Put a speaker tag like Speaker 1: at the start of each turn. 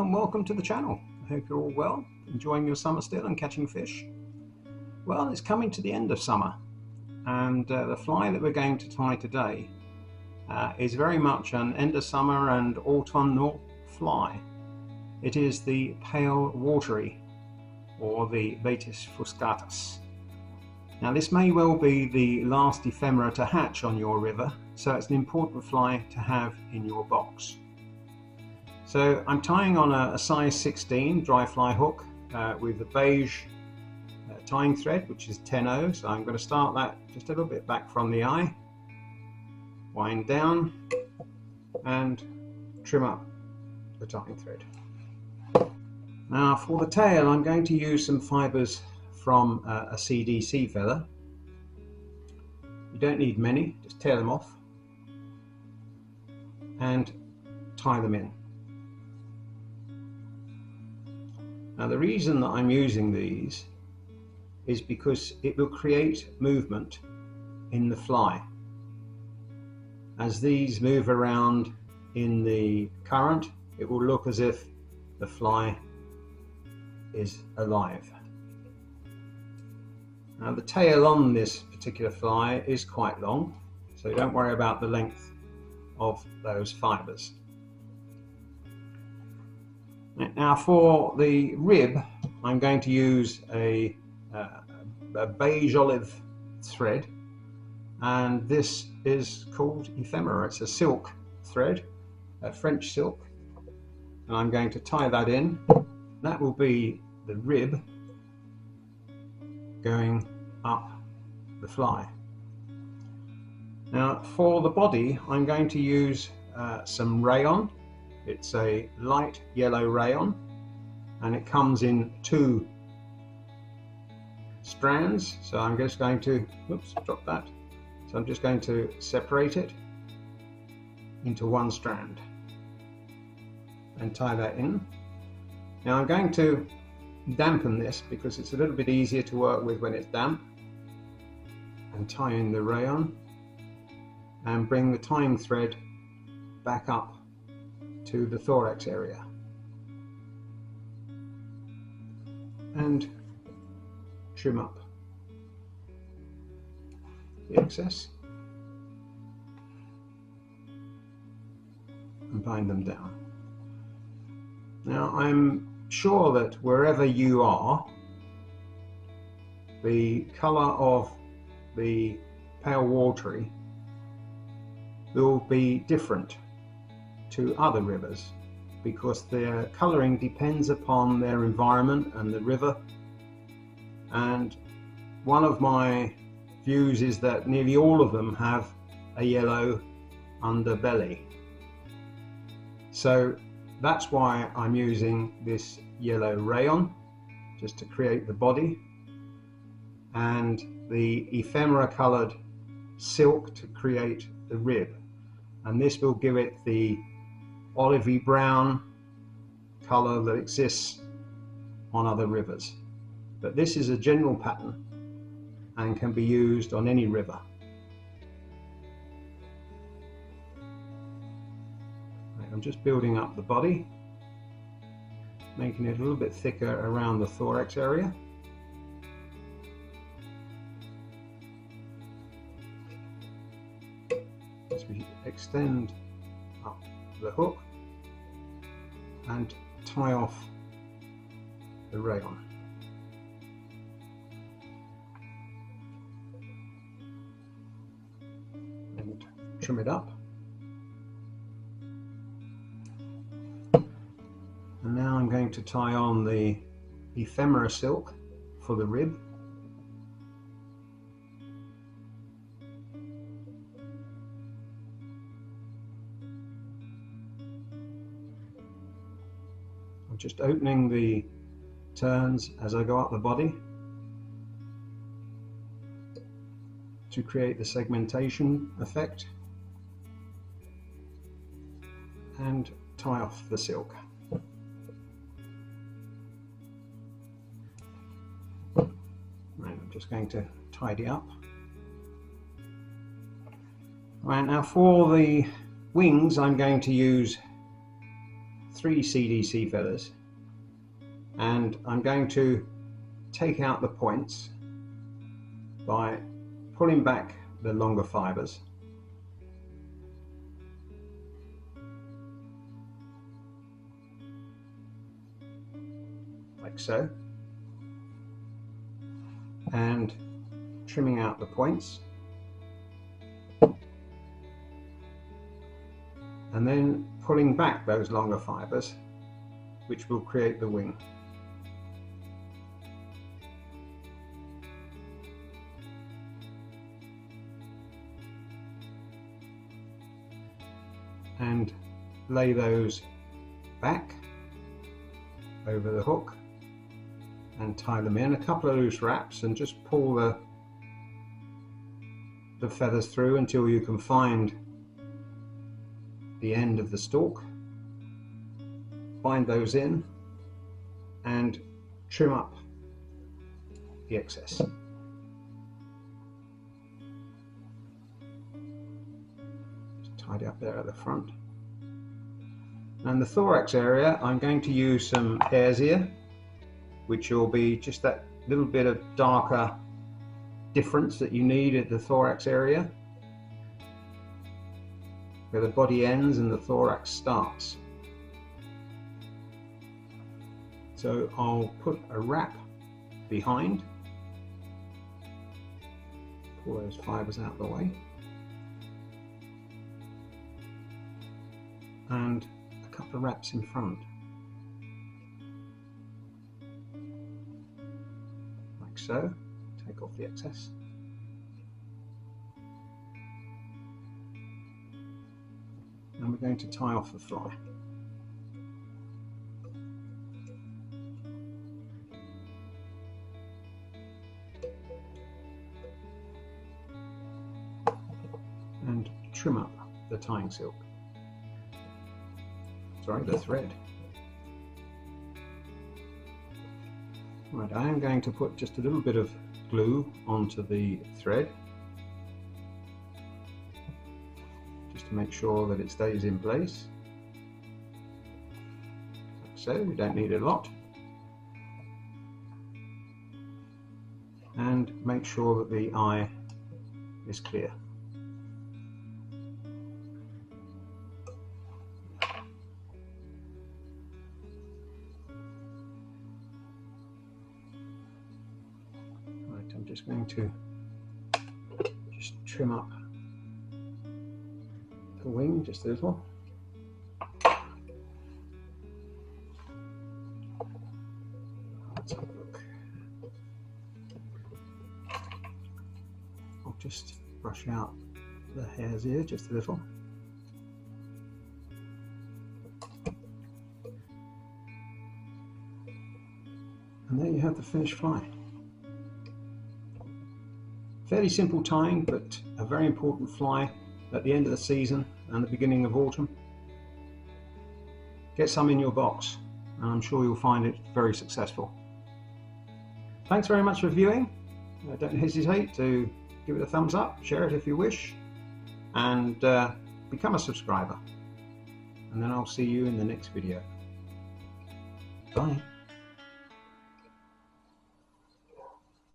Speaker 1: and welcome to the channel. I hope you're all well, enjoying your summer still and catching fish. Well, it's coming to the end of summer, and the fly that we're going to tie today is very much an end of summer and autumnal fly. It is the Pale Watery, or the Baetis Fuscatus. Now this may well be the last ephemera to hatch on your river, so it's an important fly to have in your box. So I'm tying on a size 16 dry fly hook with a beige tying thread, which is 10/0. So I'm going to start that just a little bit back from the eye, wind down and trim up the tying thread. Now for the tail, I'm going to use some fibres from a CDC feather. You don't need many, just tear them off and tie them in. Now the reason that I'm using these is because it will create movement in the fly. As these move around in the current, it will look as if the fly is alive. Now the tail on this particular fly is quite long, so don't worry about the length of those fibres. Now for the rib, I'm going to use a beige olive thread, and this is called ephemera. It's a silk thread, a French silk, and I'm going to tie that in. That will be the rib going up the fly. Now for the body, I'm going to use some rayon. It's a light yellow rayon, and it comes in 2 strands. So I'm just going to, oops, drop that. So I'm just going to separate it into 1 strand and tie that in. Now I'm going to dampen this because it's a little bit easier to work with when it's damp, and tie in the rayon and bring the tying thread back up to the thorax area and trim up the excess and bind them down. Now I'm sure that wherever you are, the colour of the Pale Watery will be different to other rivers because their colouring depends upon their environment and the river. And one of my views is that nearly all of them have a yellow underbelly. So that's why I'm using this yellow rayon, just to create the body, and the ephemera coloured silk to create the rib. And this will give it the olivey brown colour that exists on other rivers. But this is a general pattern and can be used on any river. I'm just building up the body, making it a little bit thicker around the thorax area. As we extend up the hook and tie off the rayon. And trim it up. And now I'm going to tie on the ephemera silk for the rib. I'm just opening the turns as I go up the body to create the segmentation effect, and tie off the silk. I'm just going to tidy up. Right, now for the wings I'm going to use 3 CDC feathers, and I'm going to take out the points by pulling back the longer fibers. Like so, and trimming out the points, and then pulling back those longer fibers, which will create the wing. And lay those back over the hook and tie them in. A couple of loose wraps, and just pull the feathers through until you can find the end of the stalk. Bind those in and trim up the excess. Just tidy up there at the front. And the thorax area, I'm going to use some hare's ear, which will be just that little bit of darker difference that you need at the thorax area, where the body ends and the thorax starts. So I'll put a wrap behind, pull those fibers out of the way, and a couple of wraps in front. Like so. Take off the excess. And we're going to tie off the fly. And trim up the tying silk. Sorry, the thread. Right, I am going to put just a little bit of glue onto the thread, just to make sure that it stays in place. Like so, we don't need a lot. And make sure that the eye is clear. I'm just going to trim up the wing just a little. Let's have a look. I'll just brush out the hare's ear just a little. And there you have the finished fly. Fairly simple tying, but a very important fly at the end of the season and the beginning of autumn. Get some in your box, and I'm sure you'll find it very successful. Thanks very much for viewing. Don't hesitate to give it a thumbs up, share it if you wish, and become a subscriber. And then I'll see you in the next video. Bye.